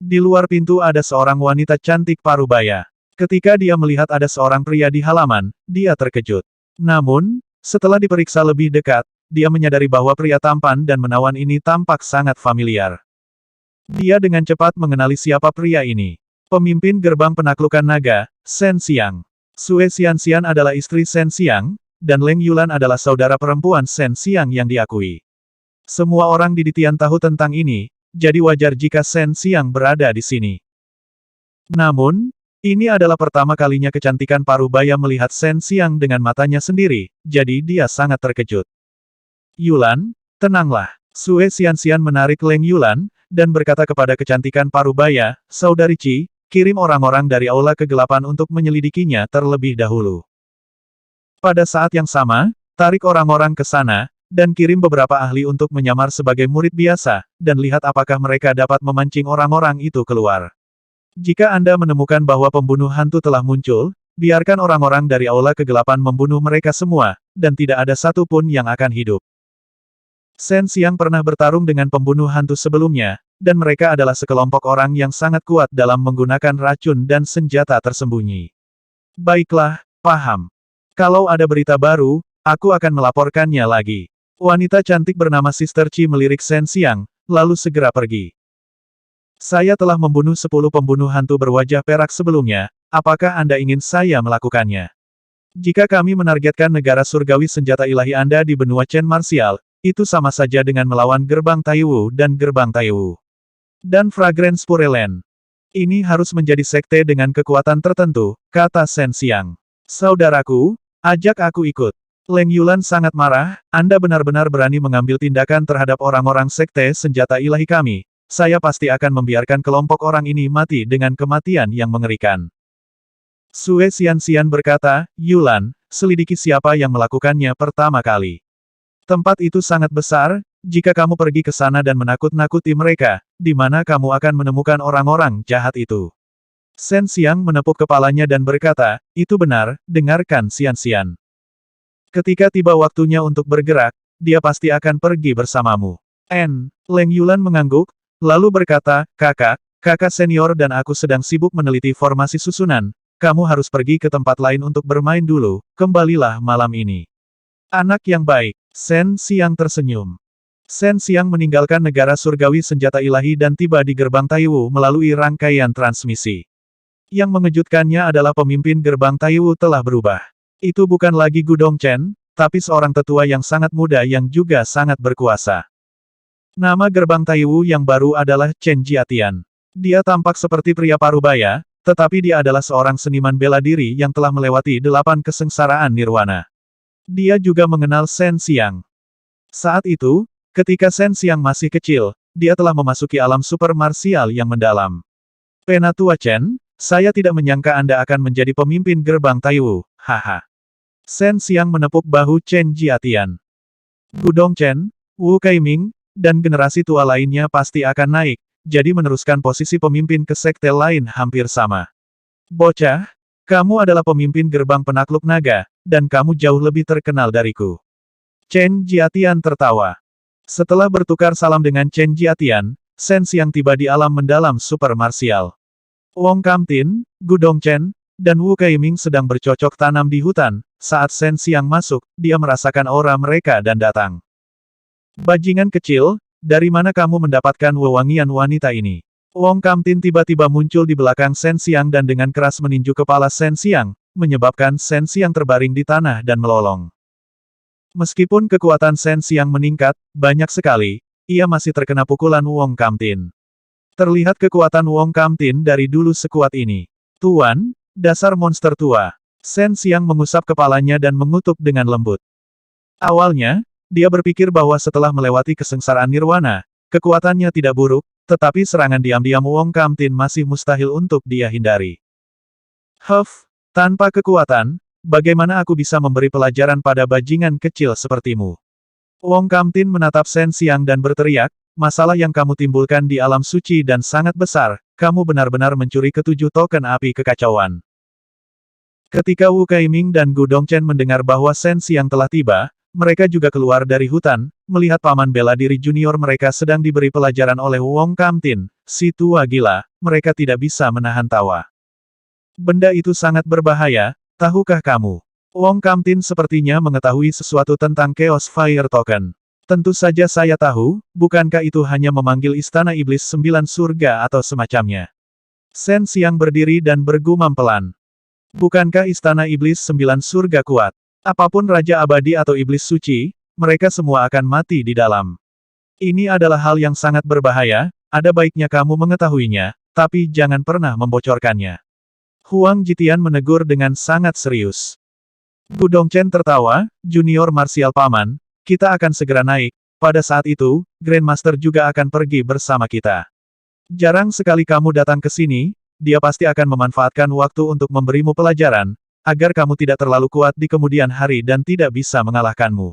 Di luar pintu ada seorang wanita cantik parubaya. Ketika dia melihat ada seorang pria di halaman, dia terkejut. Namun, setelah diperiksa lebih dekat, dia menyadari bahwa pria tampan dan menawan ini tampak sangat familiar. Dia dengan cepat mengenali siapa pria ini. Pemimpin gerbang penaklukan naga, Shen Xiang. Sue Xianxian adalah istri Shen Xiang, dan Leng Yulan adalah saudara perempuan Shen Xiang yang diakui. Semua orang di Ditian tahu tentang ini, jadi wajar jika Shen Xiang berada di sini. Namun, ini adalah pertama kalinya kecantikan parubaya melihat Shen Xiang dengan matanya sendiri, jadi dia sangat terkejut. Yulan, tenanglah. Sue Xianxian menarik Leng Yulan, dan berkata kepada kecantikan parubaya, Saudari Qi, kirim orang-orang dari aula kegelapan untuk menyelidikinya terlebih dahulu. Pada saat yang sama, tarik orang-orang ke sana, dan kirim beberapa ahli untuk menyamar sebagai murid biasa, dan lihat apakah mereka dapat memancing orang-orang itu keluar. Jika Anda menemukan bahwa pembunuh hantu telah muncul, biarkan orang-orang dari aula kegelapan membunuh mereka semua, dan tidak ada satupun yang akan hidup. Shen Xiang pernah bertarung dengan pembunuh hantu sebelumnya, dan mereka adalah sekelompok orang yang sangat kuat dalam menggunakan racun dan senjata tersembunyi. Baiklah, paham. Kalau ada berita baru, aku akan melaporkannya lagi. Wanita cantik bernama Sister Qi melirik Shen Xiang, lalu segera pergi. Saya telah membunuh 10 pembunuh hantu berwajah perak sebelumnya, apakah Anda ingin saya melakukannya? Jika kami menargetkan negara surgawi senjata ilahi Anda di benua Chen Martial, itu sama saja dengan melawan gerbang Taiwu dan gerbang Taiwu. Dan Fragrance Purelain. Ini harus menjadi sekte dengan kekuatan tertentu, kata Shen Xiang. Saudaraku, ajak aku ikut. Leng Yulan sangat marah, Anda benar-benar berani mengambil tindakan terhadap orang-orang sekte senjata ilahi kami. Saya pasti akan membiarkan kelompok orang ini mati dengan kematian yang mengerikan. Sue Xianxian berkata, Yulan, selidiki siapa yang melakukannya pertama kali. Tempat itu sangat besar, jika kamu pergi ke sana dan menakut-nakuti mereka, di mana kamu akan menemukan orang-orang jahat itu. Shen Xiang menepuk kepalanya dan berkata, itu benar, dengarkan Xianxian. Ketika tiba waktunya untuk bergerak, dia pasti akan pergi bersamamu. Leng Yulan mengangguk, lalu berkata, kakak senior dan aku sedang sibuk meneliti formasi susunan, kamu harus pergi ke tempat lain untuk bermain dulu, kembalilah malam ini. Anak yang baik, Shen Xiang tersenyum. Shen Xiang meninggalkan negara surgawi senjata ilahi dan tiba di gerbang Taiwu melalui rangkaian transmisi. Yang mengejutkannya adalah pemimpin gerbang Taiwu telah berubah. Itu bukan lagi Gudong Chen, tapi seorang tetua yang sangat muda yang juga sangat berkuasa. Nama gerbang Taiwu yang baru adalah Chen Jiatian. Dia tampak seperti pria parubaya, tetapi dia adalah seorang seniman bela diri yang telah melewati 8 kesengsaraan nirwana. Dia juga mengenal Shen Xiang. Saat itu, ketika Shen Xiang masih kecil, dia telah memasuki alam super marsial yang mendalam. Penatua Chen, saya tidak menyangka Anda akan menjadi pemimpin gerbang Taiwu, haha. Shen Xiang menepuk bahu Chen Jiatian. Gudong Chen, Wu Kaiming, dan generasi tua lainnya pasti akan naik, jadi meneruskan posisi pemimpin ke sekte lain hampir sama. Bocah, kamu adalah pemimpin gerbang penakluk naga, dan kamu jauh lebih terkenal dariku. Chen Jiatian tertawa. Setelah bertukar salam dengan Chen Jiatian, Shen Xiang tiba di alam mendalam super marsial. Wong Kamtin, Gudong Chen, dan Wu Kaiming sedang bercocok tanam di hutan. Saat Shen Xiang masuk, dia merasakan aura mereka dan datang. Bajingan kecil, dari mana kamu mendapatkan wewangian wanita ini? Wong Kamtin tiba-tiba muncul di belakang Shen Xiang dan dengan keras meninju kepala Shen Xiang, menyebabkan Shen Xiang terbaring di tanah dan melolong. Meskipun kekuatan Shen Xiang meningkat, banyak sekali, ia masih terkena pukulan Wong Kamtin. Terlihat kekuatan Wong Kamtin dari dulu sekuat ini. Tuan, dasar monster tua. Shen Xiang mengusap kepalanya dan mengutuk dengan lembut. Awalnya, dia berpikir bahwa setelah melewati kesengsaraan nirwana, kekuatannya tidak buruk, tetapi serangan diam-diam Wong Kamtin masih mustahil untuk dia hindari. Tanpa kekuatan, bagaimana aku bisa memberi pelajaran pada bajingan kecil sepertimu? Wong Kamtin menatap Shen Xiang dan berteriak, masalah yang kamu timbulkan di alam suci dan sangat besar, kamu benar-benar mencuri ke-7 token api kekacauan. Ketika Wu Kaiming dan Gudong Chen mendengar bahwa Shen Xiang telah tiba, Mereka juga keluar dari hutan, melihat paman bela diri junior mereka sedang diberi pelajaran oleh Wong Kamtin, si tua gila, mereka tidak bisa menahan tawa. Benda itu sangat berbahaya, tahukah kamu? Wong Kamtin sepertinya mengetahui sesuatu tentang Chaos Fire Token. Tentu saja saya tahu, bukankah itu hanya memanggil Istana Iblis Sembilan Surga atau semacamnya? Sen Xiang berdiri dan bergumam pelan. Bukankah Istana Iblis Sembilan Surga kuat? Apapun Raja Abadi atau Iblis Suci, mereka semua akan mati di dalam. Ini adalah hal yang sangat berbahaya, ada baiknya kamu mengetahuinya, tapi jangan pernah membocorkannya. Huang Jitian menegur dengan sangat serius. Gu Dongchen tertawa, junior marsial paman, kita akan segera naik, pada saat itu, Grandmaster juga akan pergi bersama kita. Jarang sekali kamu datang ke sini, dia pasti akan memanfaatkan waktu untuk memberimu pelajaran, agar kamu tidak terlalu kuat di kemudian hari dan tidak bisa mengalahkanmu.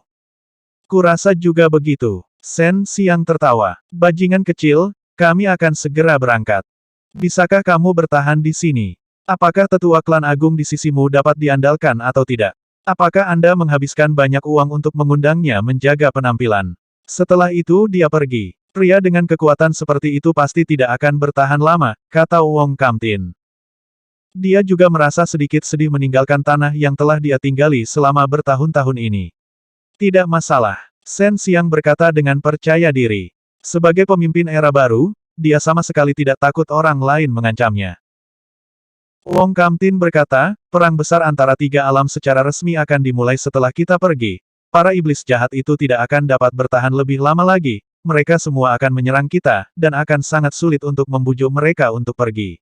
Kurasa juga begitu. Sen Xiang tertawa. Bajingan kecil, kami akan segera berangkat. Bisakah kamu bertahan di sini? Apakah tetua klan agung di sisimu dapat diandalkan atau tidak? Apakah Anda menghabiskan banyak uang untuk mengundangnya menjaga penampilan? Setelah itu dia pergi. Pria dengan kekuatan seperti itu pasti tidak akan bertahan lama, kata Wong Kamtin. Dia juga merasa sedikit sedih meninggalkan tanah yang telah dia tinggali selama bertahun-tahun ini. Tidak masalah, Sen Xiang berkata dengan percaya diri. Sebagai pemimpin era baru, dia sama sekali tidak takut orang lain mengancamnya. Wong Kamtin berkata, perang besar antara tiga alam secara resmi akan dimulai setelah kita pergi. Para iblis jahat itu tidak akan dapat bertahan lebih lama lagi, mereka semua akan menyerang kita, dan akan sangat sulit untuk membujuk mereka untuk pergi.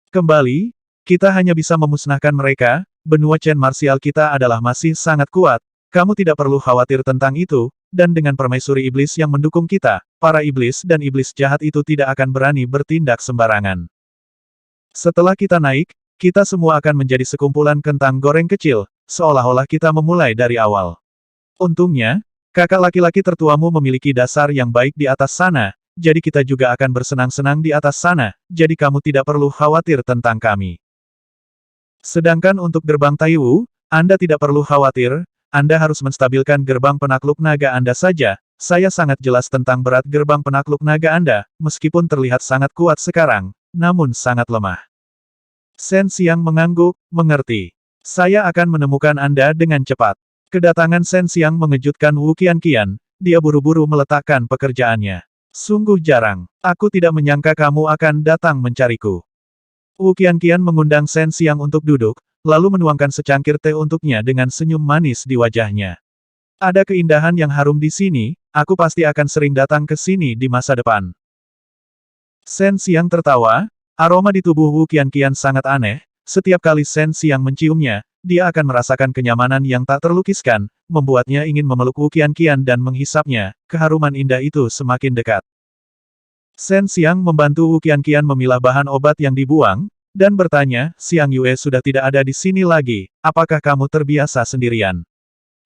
Kembali, kita hanya bisa memusnahkan mereka, benua Chen marsial kita adalah masih sangat kuat, kamu tidak perlu khawatir tentang itu, dan dengan permaisuri iblis yang mendukung kita, para iblis dan iblis jahat itu tidak akan berani bertindak sembarangan. Setelah kita naik, kita semua akan menjadi sekumpulan kentang goreng kecil, seolah-olah kita memulai dari awal. Untungnya, kakak laki-laki tertuamu memiliki dasar yang baik di atas sana, jadi kita juga akan bersenang-senang di atas sana, jadi kamu tidak perlu khawatir tentang kami. Sedangkan untuk gerbang Taiwu, Anda tidak perlu khawatir, Anda harus menstabilkan gerbang penakluk naga Anda saja, saya sangat jelas tentang berat gerbang penakluk naga Anda, meskipun terlihat sangat kuat sekarang, namun sangat lemah. Sen Xiang mengangguk, mengerti. Saya akan menemukan Anda dengan cepat. Kedatangan Sen Xiang mengejutkan Wu Qianqian, dia buru-buru meletakkan pekerjaannya. Sungguh jarang. Aku tidak menyangka kamu akan datang mencariku. Wu Qianqian mengundang Sen Xiang untuk duduk, lalu menuangkan secangkir teh untuknya dengan senyum manis di wajahnya. Ada keindahan yang harum di sini, aku pasti akan sering datang ke sini di masa depan. Sen Xiang tertawa, aroma di tubuh Wu Qianqian sangat aneh, setiap kali Sen Xiang menciumnya, dia akan merasakan kenyamanan yang tak terlukiskan, membuatnya ingin memeluk Wu Qianqian dan menghisapnya, keharuman indah itu semakin dekat. Sen Xiang membantu Wu Qianqian memilah bahan obat yang dibuang, dan bertanya, Xiang Yue sudah tidak ada di sini lagi, apakah kamu terbiasa sendirian?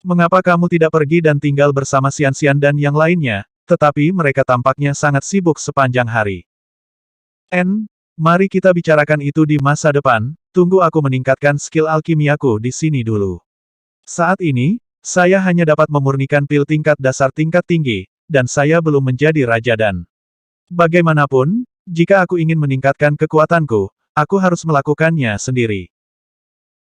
Mengapa kamu tidak pergi dan tinggal bersama Xian Xian dan yang lainnya, tetapi mereka tampaknya sangat sibuk sepanjang hari. Mari kita bicarakan itu di masa depan, tunggu aku meningkatkan skill alkimiaku di sini dulu. Saat ini, saya hanya dapat memurnikan pil tingkat dasar tingkat tinggi, dan saya belum menjadi raja dan bagaimanapun, jika aku ingin meningkatkan kekuatanku, aku harus melakukannya sendiri.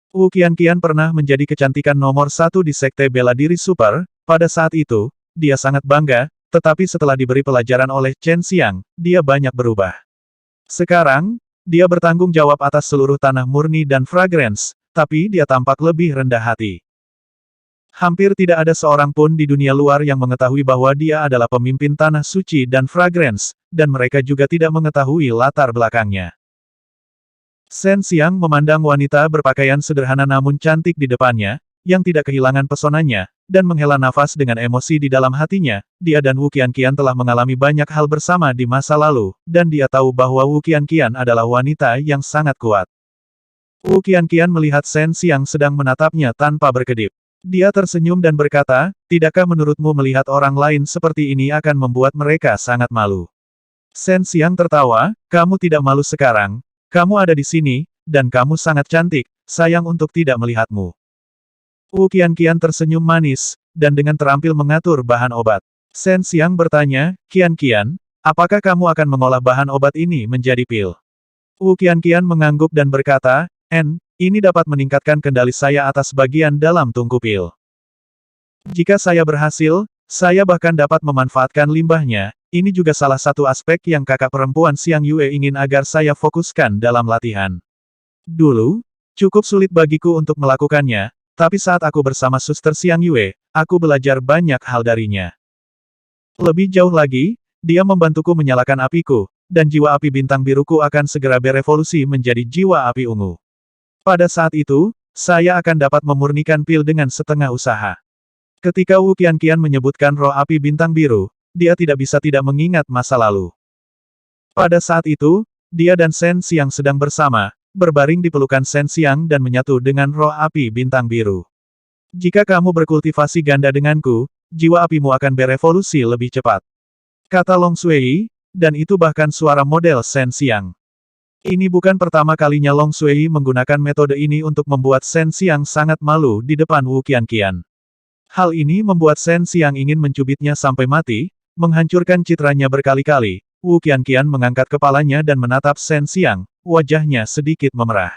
Wu Qianqian pernah menjadi kecantikan nomor satu di Sekte Bela Diri Super, pada saat itu, dia sangat bangga, tetapi setelah diberi pelajaran oleh Chen Xiang, dia banyak berubah. Sekarang, dia bertanggung jawab atas seluruh tanah murni dan fragrance, tapi dia tampak lebih rendah hati. Hampir tidak ada seorang pun di dunia luar yang mengetahui bahwa dia adalah pemimpin tanah suci dan fragrance, dan mereka juga tidak mengetahui latar belakangnya. Sen Xiang memandang wanita berpakaian sederhana namun cantik di depannya, yang tidak kehilangan pesonanya, dan menghela nafas dengan emosi di dalam hatinya. Dia dan Wu Qianqian telah mengalami banyak hal bersama di masa lalu, dan dia tahu bahwa Wu Qianqian adalah wanita yang sangat kuat. Wu Qianqian melihat Sen Xiang sedang menatapnya tanpa berkedip. Dia tersenyum dan berkata, tidakkah menurutmu melihat orang lain seperti ini akan membuat mereka sangat malu? Sen Xiang tertawa, kamu tidak malu sekarang, kamu ada di sini, dan kamu sangat cantik, sayang untuk tidak melihatmu. Wu Qianqian tersenyum manis, dan dengan terampil mengatur bahan obat. Shen Xiang bertanya, Qianqian, apakah kamu akan mengolah bahan obat ini menjadi pil? Wu Qianqian mengangguk dan berkata, ini dapat meningkatkan kendali saya atas bagian dalam tungku pil. Jika saya berhasil, saya bahkan dapat memanfaatkan limbahnya. Ini juga salah satu aspek yang kakak perempuan Xiang Yue ingin agar saya fokuskan dalam latihan. Dulu, cukup sulit bagiku untuk melakukannya, tapi saat aku bersama Suster Xiang Yue, aku belajar banyak hal darinya. Lebih jauh lagi, dia membantuku menyalakan apiku, dan jiwa api bintang biruku akan segera berevolusi menjadi jiwa api ungu. Pada saat itu, saya akan dapat memurnikan pil dengan setengah usaha. Ketika Wu Qianqian menyebutkan roh api bintang biru, dia tidak bisa tidak mengingat masa lalu. Pada saat itu, dia dan Shen Xiang sedang bersama, berbaring di pelukan Shen Xiang dan menyatu dengan roh api bintang biru. Jika kamu berkultivasi ganda denganku, jiwa apimu akan berevolusi lebih cepat. Kata Long Sui, dan itu bahkan suara model Shen Xiang. Ini bukan pertama kalinya Long Sui menggunakan metode ini untuk membuat Shen Xiang sangat malu di depan Wu Qianqian. Hal ini membuat Shen Xiang ingin mencubitnya sampai mati, menghancurkan citranya berkali-kali. Wu Qianqian mengangkat kepalanya dan menatap Shen Xiang, wajahnya sedikit memerah.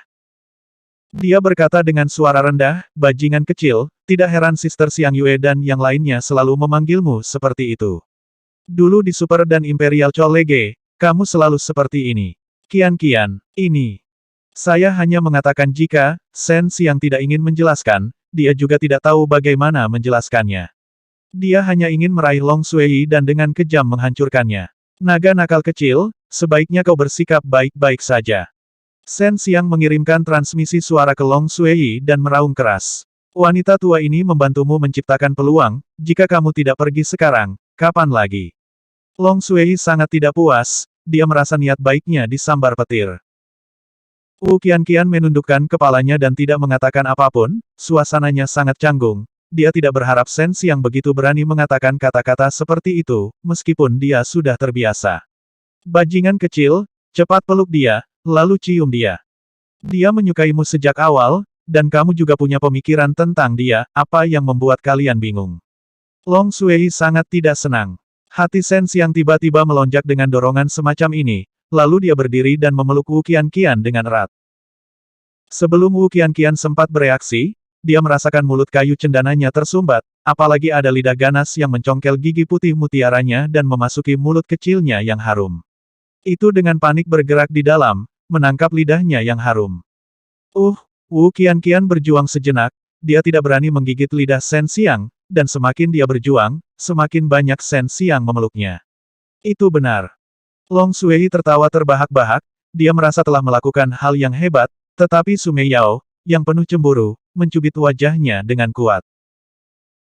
Dia berkata dengan suara rendah, bajingan kecil, tidak heran Sister Xiang Yue dan yang lainnya selalu memanggilmu seperti itu. Dulu di Super dan Imperial College, kamu selalu seperti ini. Qianqian, ini. Saya hanya mengatakan jika Shen Xiang tidak ingin menjelaskan, dia juga tidak tahu bagaimana menjelaskannya. Dia hanya ingin meraih Long Sui dan dengan kejam menghancurkannya. Naga nakal kecil, sebaiknya kau bersikap baik-baik saja. Shen Xiang mengirimkan transmisi suara ke Long Sui dan meraung keras. Wanita tua ini membantumu menciptakan peluang, jika kamu tidak pergi sekarang, kapan lagi? Long Sui sangat tidak puas, dia merasa niat baiknya disambar petir. Wu Qianqian menundukkan kepalanya dan tidak mengatakan apapun, suasananya sangat canggung. Dia tidak berharap Shen Xiang begitu berani mengatakan kata-kata seperti itu, meskipun dia sudah terbiasa. Bajingan kecil, cepat peluk dia, lalu cium dia. Dia menyukaimu sejak awal, dan kamu juga punya pemikiran tentang dia, apa yang membuat kalian bingung. Long Sui sangat tidak senang. Hati Shen Xiang tiba-tiba melonjak dengan dorongan semacam ini, lalu dia berdiri dan memeluk Wu Qianqian dengan erat. Sebelum Wu Qianqian sempat bereaksi, dia merasakan mulut kayu cendananya tersumbat, apalagi ada lidah ganas yang mencongkel gigi putih mutiaranya dan memasuki mulut kecilnya yang harum. Itu dengan panik bergerak di dalam, menangkap lidahnya yang harum. Wu Qianqian berjuang sejenak, dia tidak berani menggigit lidah Shen Xiang, dan semakin dia berjuang, semakin banyak Shen Xiang memeluknya. Itu benar. Long Sui tertawa terbahak-bahak, dia merasa telah melakukan hal yang hebat, tetapi Sumei Yao, yang penuh cemburu, mencubit wajahnya dengan kuat.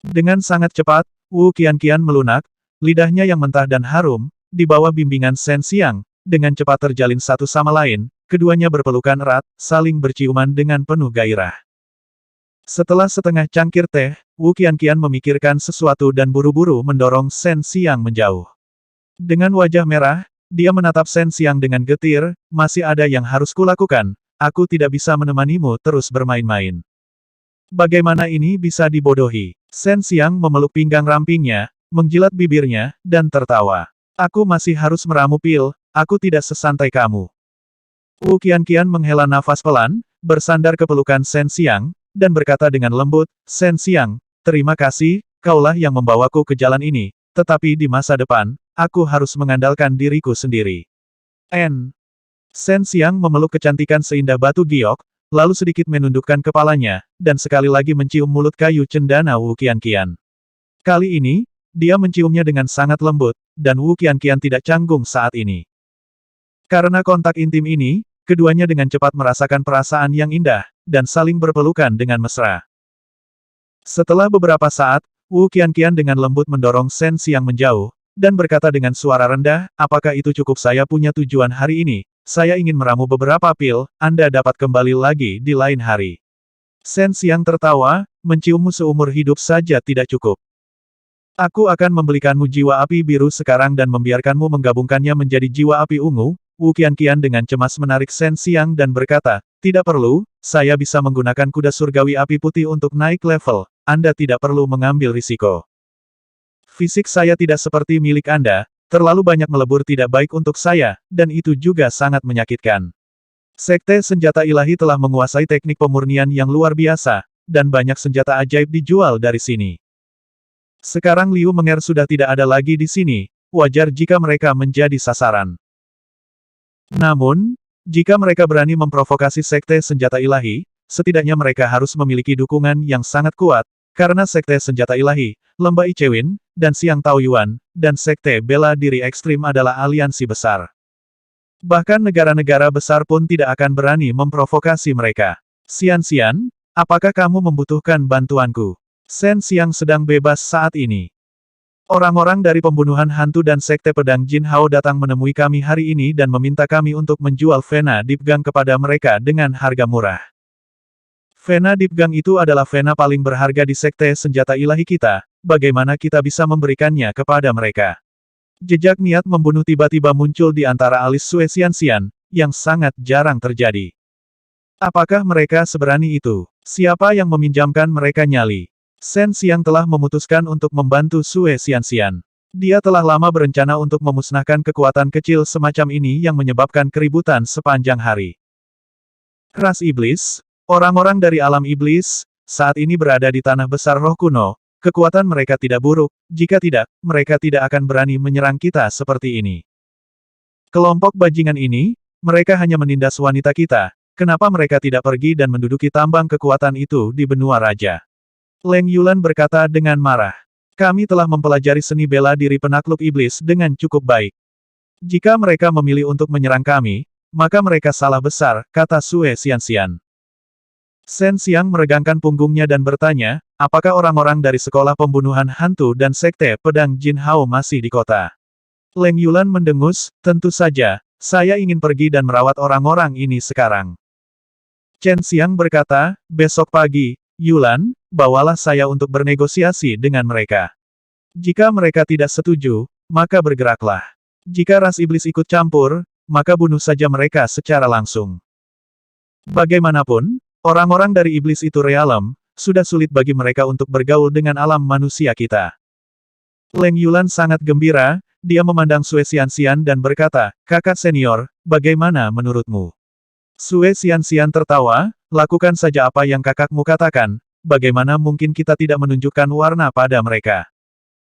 Dengan sangat cepat, Wu Qianqian melunak, lidahnya yang mentah dan harum, di bawah bimbingan Shen Xiang, dengan cepat terjalin satu sama lain, keduanya berpelukan erat, saling berciuman dengan penuh gairah. Setelah setengah cangkir teh, Wu Qianqian memikirkan sesuatu dan buru-buru mendorong Shen Xiang menjauh. Dengan wajah merah, dia menatap Shen Xiang dengan getir, masih ada yang harus kulakukan, aku tidak bisa menemanimu terus bermain-main. Bagaimana ini bisa dibodohi? Shen Xiang memeluk pinggang rampingnya, menjilat bibirnya, dan tertawa. Aku masih harus meramu pil, aku tidak sesantai kamu. Wu Qianqian menghela nafas pelan, bersandar ke pelukan Shen Xiang, dan berkata dengan lembut, Shen Xiang, terima kasih, kaulah yang membawaku ke jalan ini, tetapi di masa depan, aku harus mengandalkan diriku sendiri. Shen Xiang memeluk kecantikan seindah batu giok, lalu sedikit menundukkan kepalanya, dan sekali lagi mencium mulut kayu cendana Wu Qianqian. Kali ini, dia menciumnya dengan sangat lembut, dan Wu Qianqian tidak canggung saat ini. Karena kontak intim ini, keduanya dengan cepat merasakan perasaan yang indah, dan saling berpelukan dengan mesra. Setelah beberapa saat, Wu Qianqian dengan lembut mendorong Shen Xiang menjauh, dan berkata dengan suara rendah, apakah itu cukup? Saya punya tujuan hari ini, saya ingin meramu beberapa pil, Anda dapat kembali lagi di lain hari. Shen Xiang tertawa, menciummu seumur hidup saja tidak cukup. Aku akan membelikanmu jiwa api biru sekarang dan membiarkanmu menggabungkannya menjadi jiwa api ungu, Wu Qianqian dengan cemas menarik Shen Xiang dan berkata, tidak perlu, saya bisa menggunakan kuda surgawi api putih untuk naik level, Anda tidak perlu mengambil risiko. Fisik saya tidak seperti milik Anda, terlalu banyak melebur tidak baik untuk saya, dan itu juga sangat menyakitkan. Sekte senjata ilahi telah menguasai teknik pemurnian yang luar biasa, dan banyak senjata ajaib dijual dari sini. Sekarang Liu Menger sudah tidak ada lagi di sini, wajar jika mereka menjadi sasaran. Namun, jika mereka berani memprovokasi sekte senjata ilahi, setidaknya mereka harus memiliki dukungan yang sangat kuat, karena sekte senjata ilahi, Lembah Ichewin, dan Xiang Taoyuan, dan sekte bela diri ekstrim adalah aliansi besar. Bahkan negara-negara besar pun tidak akan berani memprovokasi mereka. Xian, apakah kamu membutuhkan bantuanku? Shen Xiang sedang bebas saat ini. Orang-orang dari pembunuhan hantu dan sekte pedang Jin Hao datang menemui kami hari ini dan meminta kami untuk menjual Vena Deep Gang kepada mereka dengan harga murah. Vena Deep Gang itu adalah Vena paling berharga di sekte senjata ilahi kita, bagaimana kita bisa memberikannya kepada mereka? Jejak niat membunuh tiba-tiba muncul di antara alis Sue Xianxian, yang sangat jarang terjadi. Apakah mereka seberani itu? Siapa yang meminjamkan mereka nyali? Shen Xiang telah memutuskan untuk membantu Sue Xianxian. Dia telah lama berencana untuk memusnahkan kekuatan kecil semacam ini yang menyebabkan keributan sepanjang hari. Ras Iblis, orang-orang dari alam iblis, saat ini berada di tanah besar roh kuno, kekuatan mereka tidak buruk, jika tidak, mereka tidak akan berani menyerang kita seperti ini. Kelompok bajingan ini, mereka hanya menindas wanita kita, kenapa mereka tidak pergi dan menduduki tambang kekuatan itu di benua raja? Leng Yulan berkata dengan marah. Kami telah mempelajari seni bela diri penakluk iblis dengan cukup baik. Jika mereka memilih untuk menyerang kami, maka mereka salah besar, kata Sue Xianxian. Shen Xiang meregangkan punggungnya dan bertanya, apakah orang-orang dari sekolah pembunuhan hantu dan sekte pedang Jin Hao masih di kota? Leng Yulan mendengus, tentu saja, saya ingin pergi dan merawat orang-orang ini sekarang. Chen Xiang berkata, besok pagi, Yulan, bawalah saya untuk bernegosiasi dengan mereka. Jika mereka tidak setuju, maka bergeraklah. Jika ras iblis ikut campur, maka bunuh saja mereka secara langsung. Bagaimanapun, orang-orang dari iblis itu realem, sudah sulit bagi mereka untuk bergaul dengan alam manusia kita. Leng Yulan sangat gembira, dia memandang Sue Xianxian dan berkata, kakak senior, bagaimana menurutmu? Sue Xianxian tertawa, lakukan saja apa yang kakakmu katakan, bagaimana mungkin kita tidak menunjukkan warna pada mereka?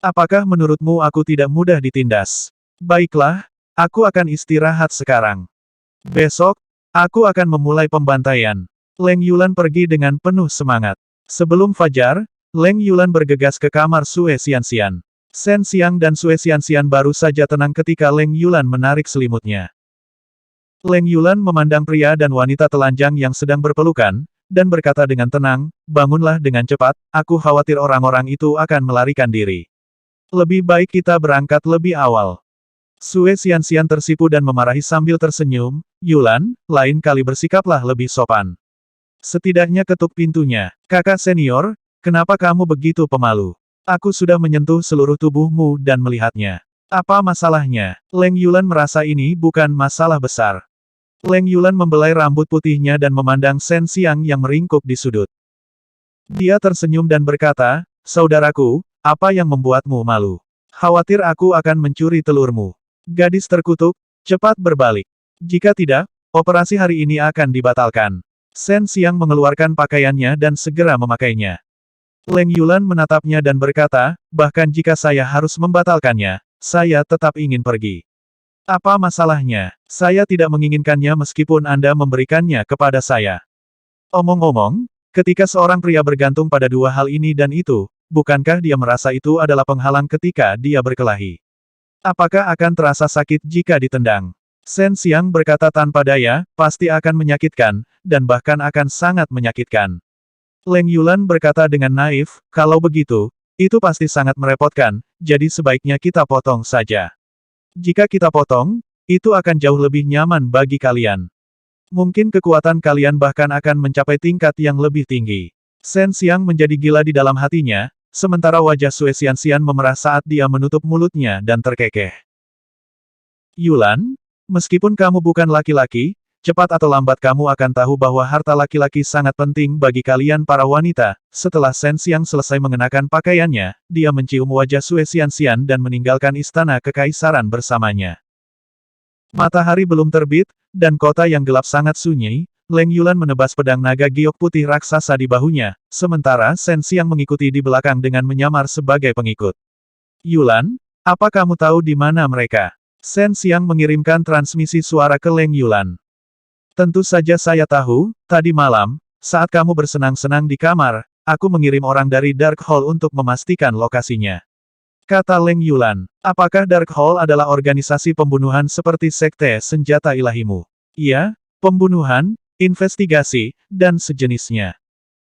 Apakah menurutmu aku tidak mudah ditindas? Baiklah, aku akan istirahat sekarang. Besok, aku akan memulai pembantaian. Leng Yulan pergi dengan penuh semangat. Sebelum fajar, Leng Yulan bergegas ke kamar Sue Xianxian. Shen Xiang dan Sue Xianxian baru saja tenang ketika Leng Yulan menarik selimutnya. Leng Yulan memandang pria dan wanita telanjang yang sedang berpelukan, dan berkata dengan tenang, bangunlah dengan cepat, aku khawatir orang-orang itu akan melarikan diri. Lebih baik kita berangkat lebih awal. Sue Xianxian tersipu dan memarahi sambil tersenyum, Yulan, lain kali bersikaplah lebih sopan. Setidaknya ketuk pintunya, kakak senior, kenapa kamu begitu pemalu? Aku sudah menyentuh seluruh tubuhmu dan melihatnya. Apa masalahnya? Leng Yulan merasa ini bukan masalah besar. Leng Yulan membelai rambut putihnya dan memandang Shen Xiang yang meringkuk di sudut. Dia tersenyum dan berkata, saudaraku, apa yang membuatmu malu? Khawatir aku akan mencuri telurmu. Gadis terkutuk, cepat berbalik. Jika tidak, operasi hari ini akan dibatalkan. Shen Xiang mengeluarkan pakaiannya dan segera memakainya. Leng Yulan menatapnya dan berkata, bahkan jika saya harus membatalkannya, saya tetap ingin pergi. Apa masalahnya? Saya tidak menginginkannya meskipun Anda memberikannya kepada saya. Omong-omong, ketika seorang pria bergantung pada dua hal ini dan itu, bukankah dia merasa itu adalah penghalang ketika dia berkelahi? Apakah akan terasa sakit jika ditendang? Shen Xiang berkata tanpa daya, pasti akan menyakitkan, dan bahkan akan sangat menyakitkan. Leng Yulan berkata dengan naif, kalau begitu, itu pasti sangat merepotkan, jadi sebaiknya kita potong saja. Jika kita potong, itu akan jauh lebih nyaman bagi kalian. Mungkin kekuatan kalian bahkan akan mencapai tingkat yang lebih tinggi. Shen Xiang menjadi gila di dalam hatinya, sementara wajah Sue Xianxian memerah saat dia menutup mulutnya dan terkekeh. Yulan, Meskipun kamu bukan laki-laki, cepat atau lambat kamu akan tahu bahwa harta laki-laki sangat penting bagi kalian para wanita. Setelah Shen Xiang selesai mengenakan pakaiannya, dia mencium wajah Sue Xianxian dan meninggalkan istana kekaisaran bersamanya. Matahari belum terbit, dan kota yang gelap sangat sunyi. Leng Yulan menebas pedang naga giok putih raksasa di bahunya, sementara Shen Xiang mengikuti di belakang dengan menyamar sebagai pengikut. Yulan, apa kamu tahu di mana mereka? Shen Xiang mengirimkan transmisi suara ke Leng Yulan. Tentu saja saya tahu, tadi malam, saat kamu bersenang-senang di kamar, aku mengirim orang dari Dark Hall untuk memastikan lokasinya. Kata Leng Yulan, apakah Dark Hall adalah organisasi pembunuhan seperti sekte senjata ilahimu? Iya, pembunuhan, investigasi, dan sejenisnya.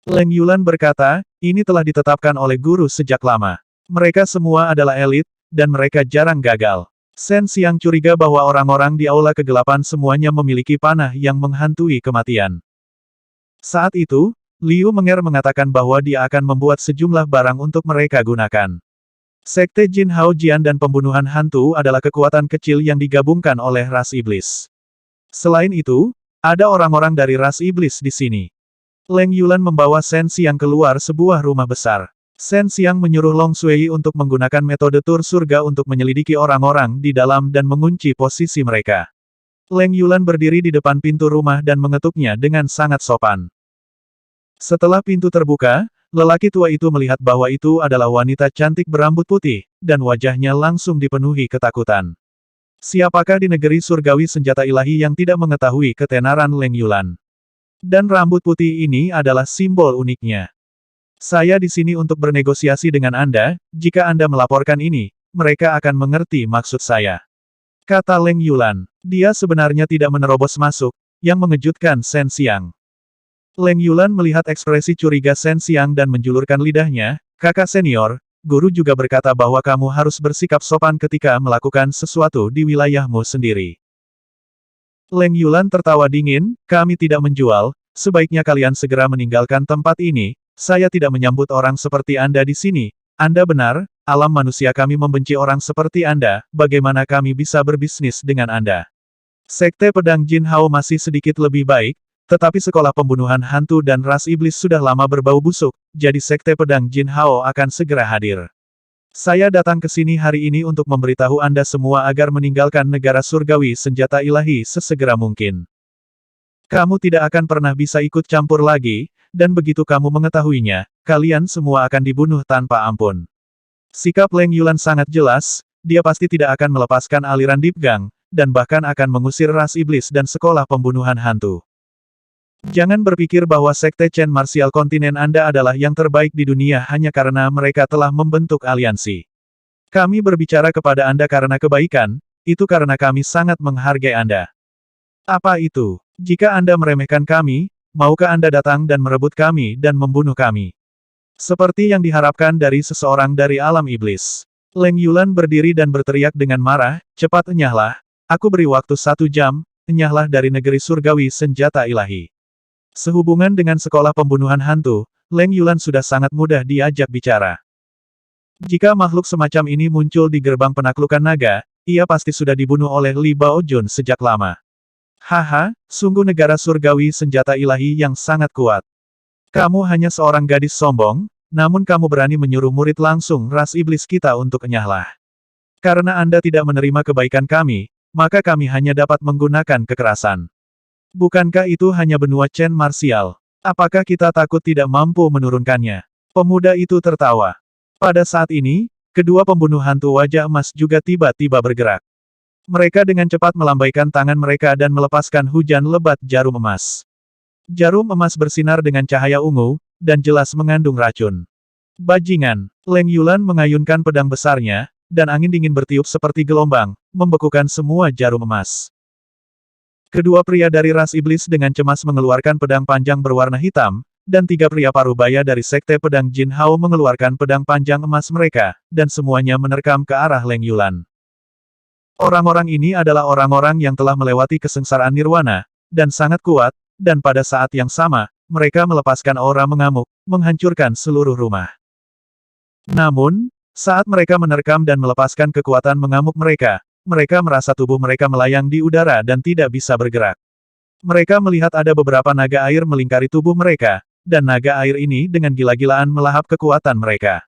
Leng Yulan berkata, ini telah ditetapkan oleh guru sejak lama. Mereka semua adalah elit, dan mereka jarang gagal. Shen Xiang curiga bahwa orang-orang di aula kegelapan semuanya memiliki panah yang menghantui kematian. Saat itu, Liu Menger mengatakan bahwa dia akan membuat sejumlah barang untuk mereka gunakan. Sekte Jin Hao Jian dan pembunuhan hantu adalah kekuatan kecil yang digabungkan oleh ras iblis. Selain itu, ada orang-orang dari ras iblis di sini. Leng Yulan membawa Shen Xiang keluar sebuah rumah besar. Shen Xiang menyuruh Long Sui untuk menggunakan metode tur surga untuk menyelidiki orang-orang di dalam dan mengunci posisi mereka. Leng Yulan berdiri di depan pintu rumah dan mengetuknya dengan sangat sopan. Setelah pintu terbuka, lelaki tua itu melihat bahwa itu adalah wanita cantik berambut putih, dan wajahnya langsung dipenuhi ketakutan. Siapakah di negeri surgawi senjata ilahi yang tidak mengetahui ketenaran Leng Yulan? Dan rambut putih ini adalah simbol uniknya. Saya di sini untuk bernegosiasi dengan Anda, jika Anda melaporkan ini, mereka akan mengerti maksud saya. Kata Leng Yulan, dia sebenarnya tidak menerobos masuk, yang mengejutkan Shen Xiang. Leng Yulan melihat ekspresi curiga Shen Xiang dan menjulurkan lidahnya, kakak senior, guru juga berkata bahwa kamu harus bersikap sopan ketika melakukan sesuatu di wilayahmu sendiri. Leng Yulan tertawa dingin, kami tidak menjual, sebaiknya kalian segera meninggalkan tempat ini. Saya tidak menyambut orang seperti Anda di sini. Anda benar, alam manusia kami membenci orang seperti Anda, bagaimana kami bisa berbisnis dengan Anda? Sekte pedang Jin Hao masih sedikit lebih baik, tetapi sekolah pembunuhan hantu dan ras iblis sudah lama berbau busuk, jadi sekte pedang Jin Hao akan segera hadir. Saya datang ke sini hari ini untuk memberitahu Anda semua agar meninggalkan negara surgawi senjata ilahi sesegera mungkin. Kamu tidak akan pernah bisa ikut campur lagi, dan begitu kamu mengetahuinya, kalian semua akan dibunuh tanpa ampun. Sikap Leng Yulan sangat jelas, dia pasti tidak akan melepaskan aliran Deep Gang, dan bahkan akan mengusir ras iblis dan sekolah pembunuhan hantu. Jangan berpikir bahwa Sekte Chen Martial Kontinen Anda adalah yang terbaik di dunia hanya karena mereka telah membentuk aliansi. Kami berbicara kepada Anda karena kebaikan, itu karena kami sangat menghargai Anda. Apa itu? Jika Anda meremehkan kami, maukah Anda datang dan merebut kami dan membunuh kami? Seperti yang diharapkan dari seseorang dari alam iblis. Leng Yulan berdiri dan berteriak dengan marah, cepat enyahlah, aku beri waktu 1 jam, enyahlah dari negeri surgawi senjata ilahi. Sehubungan dengan sekolah pembunuhan hantu, Leng Yulan sudah sangat mudah diajak bicara. Jika makhluk semacam ini muncul di gerbang penaklukan naga, ia pasti sudah dibunuh oleh Li Baojun sejak lama. Haha, sungguh negara surgawi senjata ilahi yang sangat kuat. Kamu hanya seorang gadis sombong, namun kamu berani menyuruh murid langsung ras iblis kita untuk enyahlah. Karena Anda tidak menerima kebaikan kami, maka kami hanya dapat menggunakan kekerasan. Bukankah itu hanya benua Chen Martial? Apakah kita takut tidak mampu menurunkannya? Pemuda itu tertawa. Pada saat ini, kedua pembunuh hantu wajah emas juga tiba-tiba bergerak. Mereka dengan cepat melambaikan tangan mereka dan melepaskan hujan lebat jarum emas. Jarum emas bersinar dengan cahaya ungu, dan jelas mengandung racun. Bajingan, Leng Yulan mengayunkan pedang besarnya, dan angin dingin bertiup seperti gelombang, membekukan semua jarum emas. Kedua pria dari ras iblis dengan cemas mengeluarkan pedang panjang berwarna hitam, dan 3 pria parubaya dari sekte pedang Jin Hao mengeluarkan pedang panjang emas mereka, dan semuanya menerkam ke arah Leng Yulan. Orang-orang ini adalah orang-orang yang telah melewati kesengsaraan nirwana, dan sangat kuat, dan pada saat yang sama, mereka melepaskan aura mengamuk, menghancurkan seluruh rumah. Namun, saat mereka menerkam dan melepaskan kekuatan mengamuk mereka, mereka merasa tubuh mereka melayang di udara dan tidak bisa bergerak. Mereka melihat ada beberapa naga air melingkari tubuh mereka, dan naga air ini dengan gila-gilaan melahap kekuatan mereka.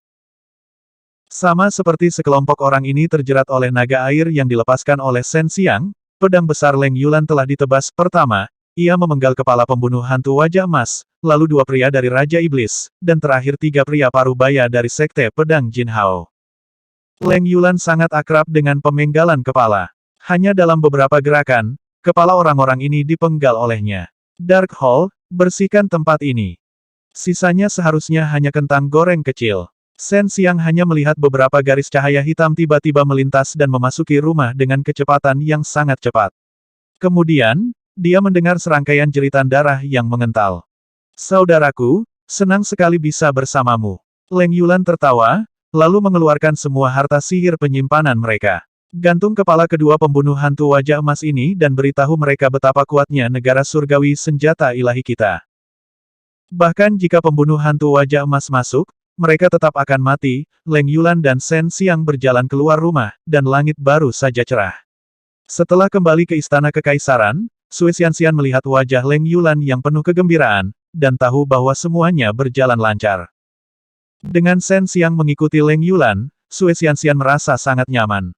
Sama seperti sekelompok orang ini terjerat oleh naga air yang dilepaskan oleh Shen Xiang, pedang besar Leng Yulan telah ditebas. Pertama, ia memenggal kepala pembunuh hantu wajah emas, lalu 2 pria dari Raja Iblis, dan terakhir 3 pria parubaya dari Sekte Pedang Jin Hao. Leng Yulan sangat akrab dengan pemenggalan kepala. Hanya dalam beberapa gerakan, kepala orang-orang ini dipenggal olehnya. Dark Hall, bersihkan tempat ini. Sisanya seharusnya hanya kentang goreng kecil. Shen Xiang hanya melihat beberapa garis cahaya hitam tiba-tiba melintas dan memasuki rumah dengan kecepatan yang sangat cepat. Kemudian, dia mendengar serangkaian jeritan darah yang mengental. Saudaraku, senang sekali bisa bersamamu. Leng Yulan tertawa, lalu mengeluarkan semua harta sihir penyimpanan mereka. Gantung kepala kedua pembunuh hantu wajah emas ini dan beritahu mereka betapa kuatnya negara surgawi senjata ilahi kita. Bahkan jika pembunuh hantu wajah emas masuk, mereka tetap akan mati. Leng Yulan dan Shen Xiang berjalan keluar rumah, dan langit baru saja cerah. Setelah kembali ke istana kekaisaran, Sui Xianxian melihat wajah Leng Yulan yang penuh kegembiraan, dan tahu bahwa semuanya berjalan lancar. Dengan Shen Xiang mengikuti Leng Yulan, Sui Xianxian merasa sangat nyaman.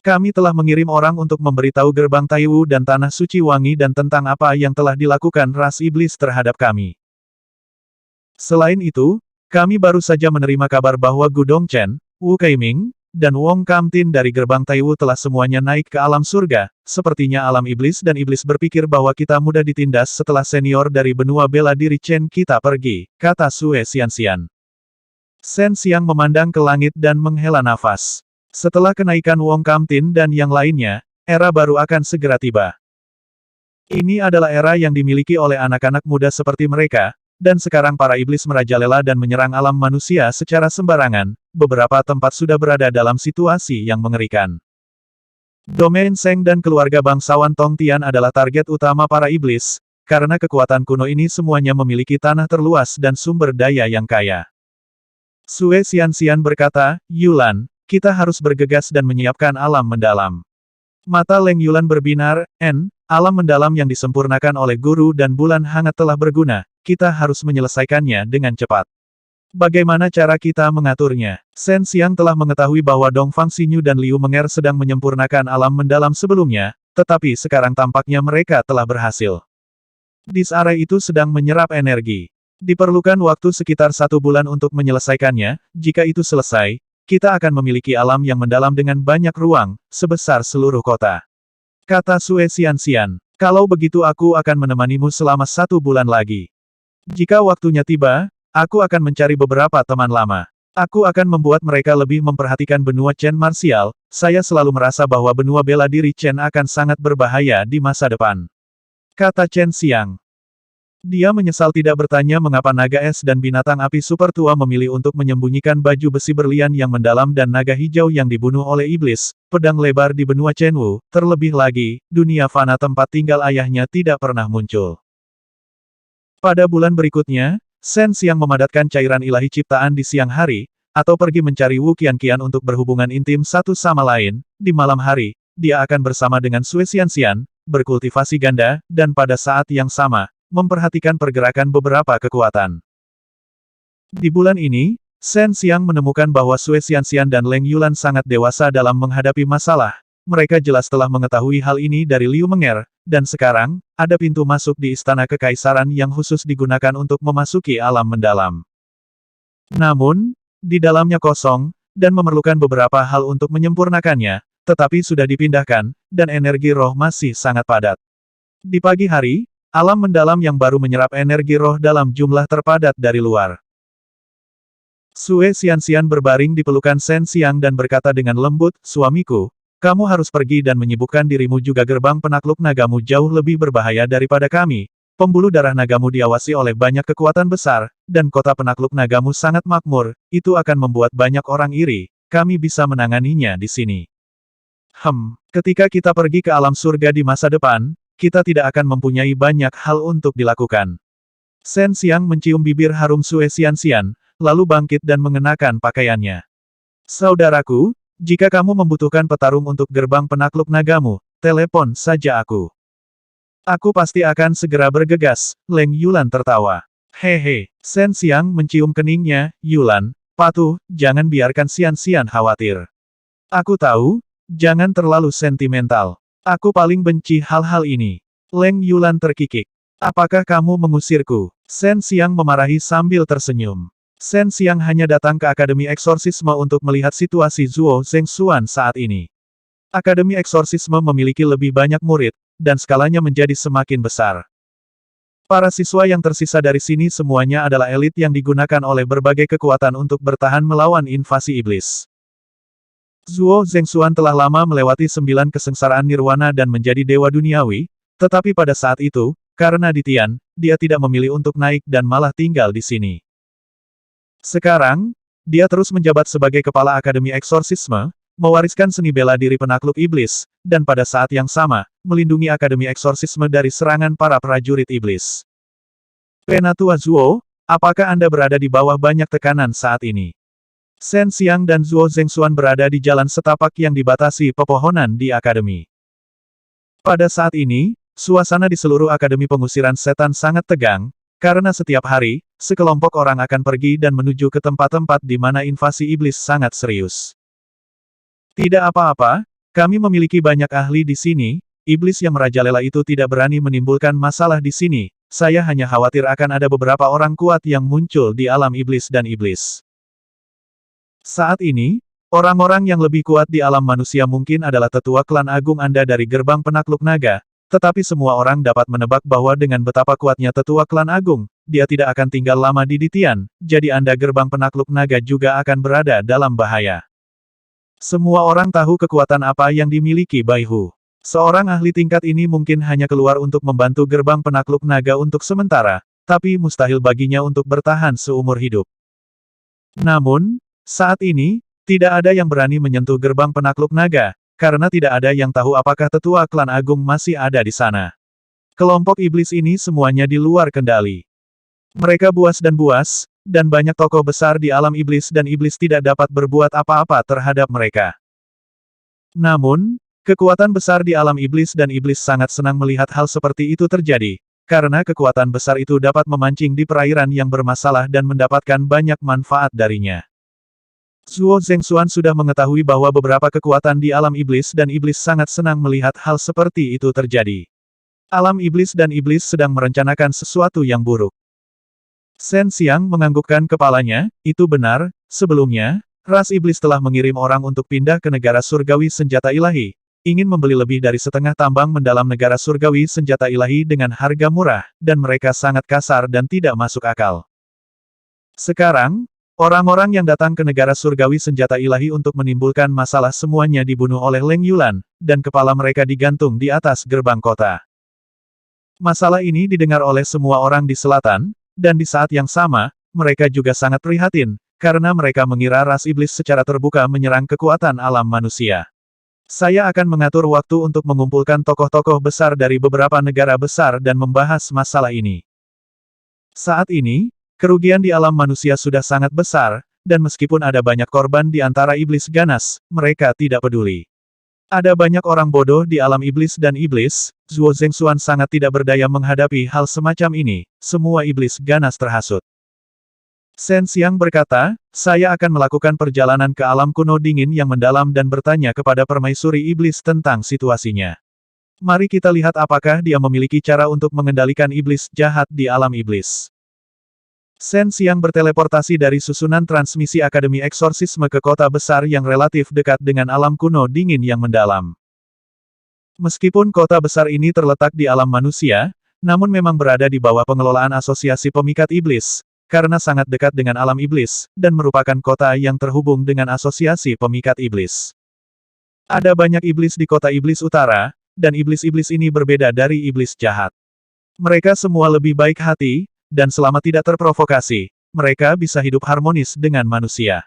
Kami telah mengirim orang untuk memberitahu gerbang Taiwu dan Tanah Suci Wangi dan tentang apa yang telah dilakukan ras iblis terhadap kami. Selain itu, kami baru saja menerima kabar bahwa Gu Dongchen, Wu Keiming, dan Wong Kamtin dari gerbang Taiwu telah semuanya naik ke alam surga. Sepertinya alam iblis dan iblis berpikir bahwa kita mudah ditindas setelah senior dari benua bela diri Chen kita pergi, kata Sui Xianxian. Shen Xiang memandang ke langit dan menghela nafas. Setelah kenaikan Wong Kamtin dan yang lainnya, era baru akan segera tiba. Ini adalah era yang dimiliki oleh anak-anak muda seperti mereka, dan sekarang para iblis merajalela dan menyerang alam manusia secara sembarangan. Beberapa tempat sudah berada dalam situasi yang mengerikan. Domain Seng dan keluarga bangsawan Tong Tian adalah target utama para iblis, karena kekuatan kuno ini semuanya memiliki tanah terluas dan sumber daya yang kaya. Sui Xianxian berkata, Yulan, kita harus bergegas dan menyiapkan alam mendalam. Mata Leng Yulan berbinar, alam mendalam yang disempurnakan oleh guru dan bulan hangat telah berguna, kita harus menyelesaikannya dengan cepat. Bagaimana cara kita mengaturnya? Shen Xiang telah mengetahui bahwa Dongfang Xinyu dan Liu Menger sedang menyempurnakan alam mendalam sebelumnya, tetapi sekarang tampaknya mereka telah berhasil. Disarray itu sedang menyerap energi. Diperlukan waktu sekitar 1 bulan untuk menyelesaikannya. Jika itu selesai, kita akan memiliki alam yang mendalam dengan banyak ruang, sebesar seluruh kota. Kata Sui Xianxian, kalau begitu aku akan menemanimu selama 1 bulan lagi. Jika waktunya tiba, aku akan mencari beberapa teman lama. Aku akan membuat mereka lebih memperhatikan benua Chen marsial. Saya selalu merasa bahwa benua bela diri Chen akan sangat berbahaya di masa depan. Kata Chen Xiang. Dia menyesal tidak bertanya mengapa naga es dan binatang api super tua memilih untuk menyembunyikan baju besi berlian yang mendalam dan naga hijau yang dibunuh oleh iblis, pedang lebar di benua Chenwu. Terlebih lagi, dunia fana tempat tinggal ayahnya tidak pernah muncul. Pada bulan berikutnya, Shen Xiang memadatkan cairan ilahi ciptaan di siang hari, atau pergi mencari Wu Qianqian untuk berhubungan intim satu sama lain. Di malam hari, dia akan bersama dengan Sui Xianxian, berkultivasi ganda, dan pada saat yang sama, memperhatikan pergerakan beberapa kekuatan. Di bulan ini, Shen Xiang menemukan bahwa Sui Xianxian dan Leng Yulan sangat dewasa dalam menghadapi masalah. Mereka jelas telah mengetahui hal ini dari Liu Menger, dan sekarang, ada pintu masuk di istana kekaisaran yang khusus digunakan untuk memasuki alam mendalam. Namun, di dalamnya kosong, dan memerlukan beberapa hal untuk menyempurnakannya, tetapi sudah dipindahkan, dan energi roh masih sangat padat. Di pagi hari, alam mendalam yang baru menyerap energi roh dalam jumlah terpadat dari luar. Sui Xianxian berbaring di pelukan Shen Xiang dan berkata dengan lembut, suamiku, kamu harus pergi dan menyibukkan dirimu juga gerbang penakluk nagamu jauh lebih berbahaya daripada kami. Pembuluh darah nagamu diawasi oleh banyak kekuatan besar, dan kota penakluk nagamu sangat makmur, itu akan membuat banyak orang iri, kami bisa menanganinya di sini. Ketika kita pergi ke alam surga di masa depan, kita tidak akan mempunyai banyak hal untuk dilakukan. Shen Xiang mencium bibir harum Sui Xianxian, lalu bangkit dan mengenakan pakaiannya. Saudaraku, Jika kamu membutuhkan petarung untuk gerbang penakluk nagamu, telepon saja aku. Aku pasti akan segera bergegas, Leng Yulan tertawa. Hehe, Shen Xiang mencium keningnya, Yulan, patuh, jangan biarkan Xian khawatir. Aku tahu, jangan terlalu sentimental. Aku paling benci hal-hal ini. Leng Yulan terkikik. Apakah kamu mengusirku? Shen Xiang memarahi sambil tersenyum. Shen Xiang hanya datang ke Akademi Eksorsisme untuk melihat situasi Zuo Zhengxuan saat ini. Akademi Eksorsisme memiliki lebih banyak murid, dan skalanya menjadi semakin besar. Para siswa yang tersisa dari sini semuanya adalah elit yang digunakan oleh berbagai kekuatan untuk bertahan melawan invasi iblis. Zuo Zhengxuan telah lama melewati 9 kesengsaraan nirwana dan menjadi dewa duniawi, tetapi pada saat itu, karena di Tian, dia tidak memilih untuk naik dan malah tinggal di sini. Sekarang, dia terus menjabat sebagai kepala Akademi Eksorsisme, mewariskan seni bela diri penakluk iblis, dan pada saat yang sama, melindungi Akademi Eksorsisme dari serangan para prajurit iblis. Penatua Zuo, apakah Anda berada di bawah banyak tekanan saat ini? Shen Xiang dan Zuo Zhengxuan berada di jalan setapak yang dibatasi pepohonan di Akademi. Pada saat ini, suasana di seluruh Akademi Pengusiran Setan sangat tegang, karena setiap hari, sekelompok orang akan pergi dan menuju ke tempat-tempat di mana invasi iblis sangat serius. Tidak apa-apa, kami memiliki banyak ahli di sini, iblis yang merajalela itu tidak berani menimbulkan masalah di sini, saya hanya khawatir akan ada beberapa orang kuat yang muncul di alam iblis dan iblis. Saat ini, orang-orang yang lebih kuat di alam manusia mungkin adalah tetua klan agung Anda dari gerbang penakluk naga, tetapi semua orang dapat menebak bahwa dengan betapa kuatnya tetua klan agung, dia tidak akan tinggal lama di Ditian, jadi Anda gerbang penakluk naga juga akan berada dalam bahaya. Semua orang tahu kekuatan apa yang dimiliki Bai Hu. Seorang ahli tingkat ini mungkin hanya keluar untuk membantu gerbang penakluk naga untuk sementara, tapi mustahil baginya untuk bertahan seumur hidup. Namun, saat ini, tidak ada yang berani menyentuh gerbang penakluk naga, karena tidak ada yang tahu apakah tetua klan agung masih ada di sana. Kelompok iblis ini semuanya di luar kendali. Mereka buas, dan banyak tokoh besar di alam iblis dan iblis tidak dapat berbuat apa-apa terhadap mereka. Namun, kekuatan besar di alam iblis dan iblis sangat senang melihat hal seperti itu terjadi, karena kekuatan besar itu dapat memancing di perairan yang bermasalah dan mendapatkan banyak manfaat darinya. Zuo Zhengxuan sudah mengetahui bahwa beberapa kekuatan di alam iblis dan iblis sangat senang melihat hal seperti itu terjadi. Alam iblis dan iblis sedang merencanakan sesuatu yang buruk. Shen Xiang menganggukkan kepalanya, itu benar, sebelumnya, ras iblis telah mengirim orang untuk pindah ke negara surgawi senjata ilahi, ingin membeli lebih dari setengah tambang mendalam negara surgawi senjata ilahi dengan harga murah, dan mereka sangat kasar dan tidak masuk akal. Sekarang, orang-orang yang datang ke negara surgawi senjata ilahi untuk menimbulkan masalah semuanya dibunuh oleh Leng Yulan, dan kepala mereka digantung di atas gerbang kota. Masalah ini didengar oleh semua orang di selatan, dan di saat yang sama, mereka juga sangat prihatin, karena mereka mengira ras iblis secara terbuka menyerang kekuatan alam manusia. Saya akan mengatur waktu untuk mengumpulkan tokoh-tokoh besar dari beberapa negara besar dan membahas masalah ini. Saat ini, kerugian di alam manusia sudah sangat besar, dan meskipun ada banyak korban di antara iblis ganas, mereka tidak peduli. Ada banyak orang bodoh di alam iblis dan iblis, Zuo Zhengxuan sangat tidak berdaya menghadapi hal semacam ini, semua iblis ganas terhasut. Shen Xiang berkata, saya akan melakukan perjalanan ke alam kuno dingin yang mendalam dan bertanya kepada permaisuri iblis tentang situasinya. Mari kita lihat apakah dia memiliki cara untuk mengendalikan iblis jahat di alam iblis. Shen Xiang berteleportasi dari susunan transmisi Akademi Eksorsisme ke kota besar yang relatif dekat dengan alam kuno dingin yang mendalam. Meskipun kota besar ini terletak di alam manusia, namun memang berada di bawah pengelolaan Asosiasi Pemikat Iblis, karena sangat dekat dengan alam iblis, dan merupakan kota yang terhubung dengan Asosiasi Pemikat Iblis. Ada banyak iblis di kota iblis utara, dan iblis-iblis ini berbeda dari iblis jahat. Mereka semua lebih baik hati, dan selama tidak terprovokasi, mereka bisa hidup harmonis dengan manusia.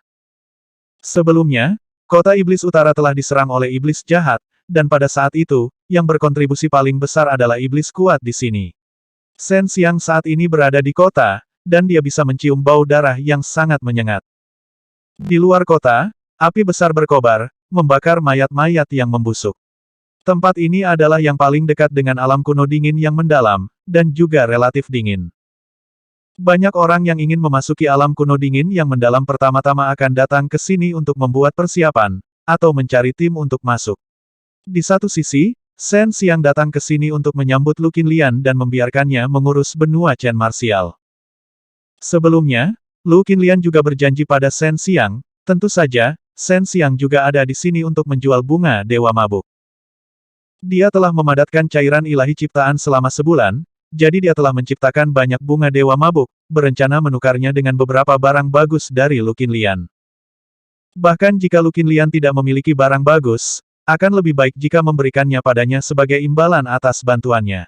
Sebelumnya, kota iblis utara telah diserang oleh iblis jahat, dan pada saat itu, yang berkontribusi paling besar adalah iblis kuat di sini. Shen Xiang saat ini berada di kota, dan dia bisa mencium bau darah yang sangat menyengat. Di luar kota, api besar berkobar, membakar mayat-mayat yang membusuk. Tempat ini adalah yang paling dekat dengan alam kuno dingin yang mendalam, dan juga relatif dingin. Banyak orang yang ingin memasuki alam kuno dingin yang mendalam pertama-tama akan datang ke sini untuk membuat persiapan, atau mencari tim untuk masuk. Di satu sisi, Shen Xiang datang ke sini untuk menyambut Lu Qinlian dan membiarkannya mengurus benua Chen Martial. Sebelumnya, Lu Qinlian juga berjanji pada Shen Xiang, tentu saja, Shen Xiang juga ada di sini untuk menjual bunga Dewa Mabuk. Dia telah memadatkan cairan ilahi ciptaan selama sebulan, jadi dia telah menciptakan banyak bunga Dewa Mabuk, berencana menukarnya dengan beberapa barang bagus dari Lu Qinlian. Bahkan jika Lu Qinlian tidak memiliki barang bagus, akan lebih baik jika memberikannya padanya sebagai imbalan atas bantuannya.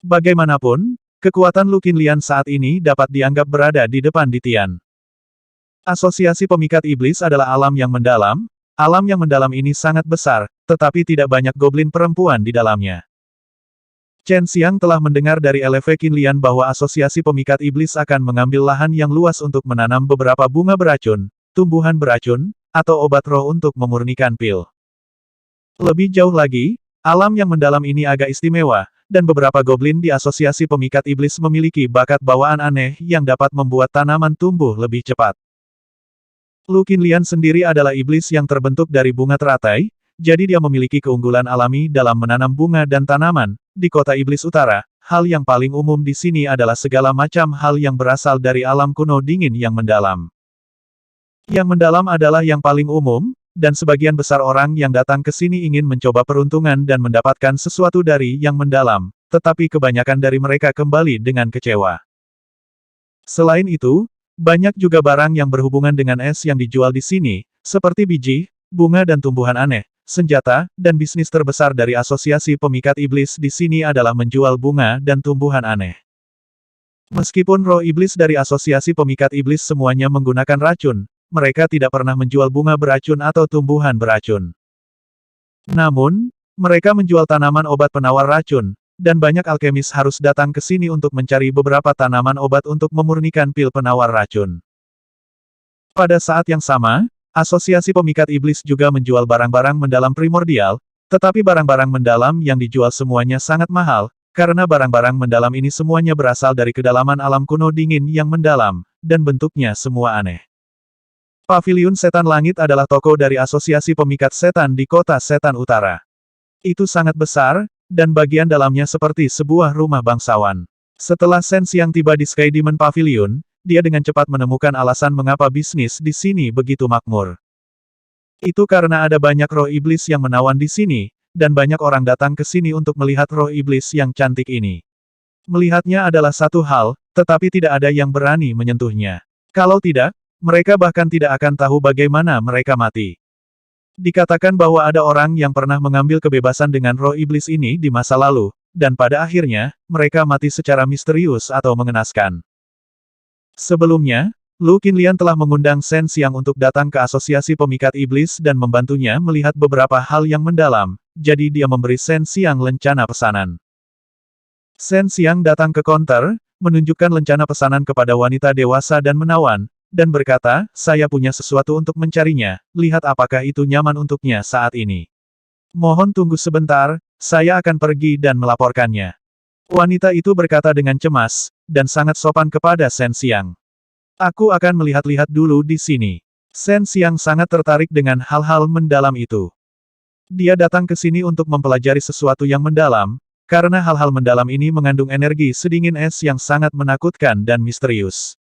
Bagaimanapun, kekuatan Lu Qinlian saat ini dapat dianggap berada di depan Ditian. Asosiasi Pemikat Iblis adalah alam yang mendalam. Alam yang mendalam ini sangat besar, tetapi tidak banyak goblin perempuan di dalamnya. Chen Xiang telah mendengar dari Eleve Qinlian bahwa Asosiasi Pemikat Iblis akan mengambil lahan yang luas untuk menanam beberapa bunga beracun, tumbuhan beracun, atau obat roh untuk memurnikan pil. Lebih jauh lagi, alam yang mendalam ini agak istimewa, dan beberapa goblin di Asosiasi Pemikat Iblis memiliki bakat bawaan aneh yang dapat membuat tanaman tumbuh lebih cepat. Lu Qinlian sendiri adalah iblis yang terbentuk dari bunga teratai, jadi dia memiliki keunggulan alami dalam menanam bunga dan tanaman. Di kota Iblis Utara, hal yang paling umum di sini adalah segala macam hal yang berasal dari alam kuno dingin yang mendalam. Yang mendalam adalah yang paling umum, dan sebagian besar orang yang datang ke sini ingin mencoba peruntungan dan mendapatkan sesuatu dari yang mendalam, tetapi kebanyakan dari mereka kembali dengan kecewa. Selain itu, banyak juga barang yang berhubungan dengan es yang dijual di sini, seperti biji, bunga dan tumbuhan aneh, senjata, dan bisnis terbesar dari Asosiasi Pemikat Iblis di sini adalah menjual bunga dan tumbuhan aneh. Meskipun roh iblis dari Asosiasi Pemikat Iblis semuanya menggunakan racun, mereka tidak pernah menjual bunga beracun atau tumbuhan beracun. Namun, mereka menjual tanaman obat penawar racun, dan banyak alkemis harus datang ke sini untuk mencari beberapa tanaman obat untuk memurnikan pil penawar racun. Pada saat yang sama, Asosiasi Pemikat Iblis juga menjual barang-barang mendalam primordial, tetapi barang-barang mendalam yang dijual semuanya sangat mahal, karena barang-barang mendalam ini semuanya berasal dari kedalaman alam kuno dingin yang mendalam, dan bentuknya semua aneh. Paviliun Setan Langit adalah toko dari Asosiasi Pemikat Setan di Kota Setan Utara. Itu sangat besar, dan bagian dalamnya seperti sebuah rumah bangsawan. Setelah Shen Xiang tiba di Sky Demon Pavilion, dia dengan cepat menemukan alasan mengapa bisnis di sini begitu makmur. Itu karena ada banyak roh iblis yang menawan di sini, dan banyak orang datang ke sini untuk melihat roh iblis yang cantik ini. Melihatnya adalah satu hal, tetapi tidak ada yang berani menyentuhnya. Kalau tidak, mereka bahkan tidak akan tahu bagaimana mereka mati. Dikatakan bahwa ada orang yang pernah mengambil kebebasan dengan roh iblis ini di masa lalu, dan pada akhirnya, mereka mati secara misterius atau mengenaskan. Sebelumnya, Lu Qinlian telah mengundang Shen Xiang untuk datang ke Asosiasi Pemikat Iblis dan membantunya melihat beberapa hal yang mendalam, jadi dia memberi Shen Xiang lencana pesanan. Shen Xiang datang ke konter, menunjukkan lencana pesanan kepada wanita dewasa dan menawan, dan berkata, saya punya sesuatu untuk mencarinya, lihat apakah itu nyaman untuknya saat ini. Mohon tunggu sebentar, saya akan pergi dan melaporkannya. Wanita itu berkata dengan cemas, dan sangat sopan kepada Shen Xiang. Aku akan melihat-lihat dulu di sini. Shen Xiang sangat tertarik dengan hal-hal mendalam itu. Dia datang ke sini untuk mempelajari sesuatu yang mendalam, karena hal-hal mendalam ini mengandung energi sedingin es yang sangat menakutkan dan misterius.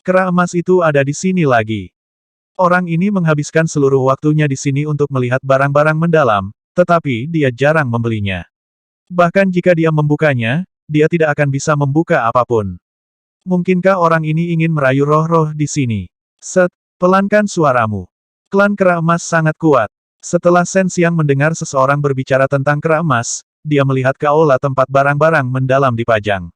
Kera emas itu ada di sini lagi. Orang ini menghabiskan seluruh waktunya di sini untuk melihat barang-barang mendalam, tetapi dia jarang membelinya. Bahkan jika dia membukanya, dia tidak akan bisa membuka apapun. Mungkinkah orang ini ingin merayu roh-roh di sini? Set, pelankan suaramu. Klan Kera Emas sangat kuat. Setelah Shen Xiang mendengar seseorang berbicara tentang Kera Emas, dia melihat ke aula tempat barang-barang mendalam dipajang.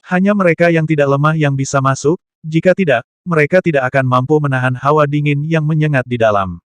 Hanya mereka yang tidak lemah yang bisa masuk, jika tidak, mereka tidak akan mampu menahan hawa dingin yang menyengat di dalam.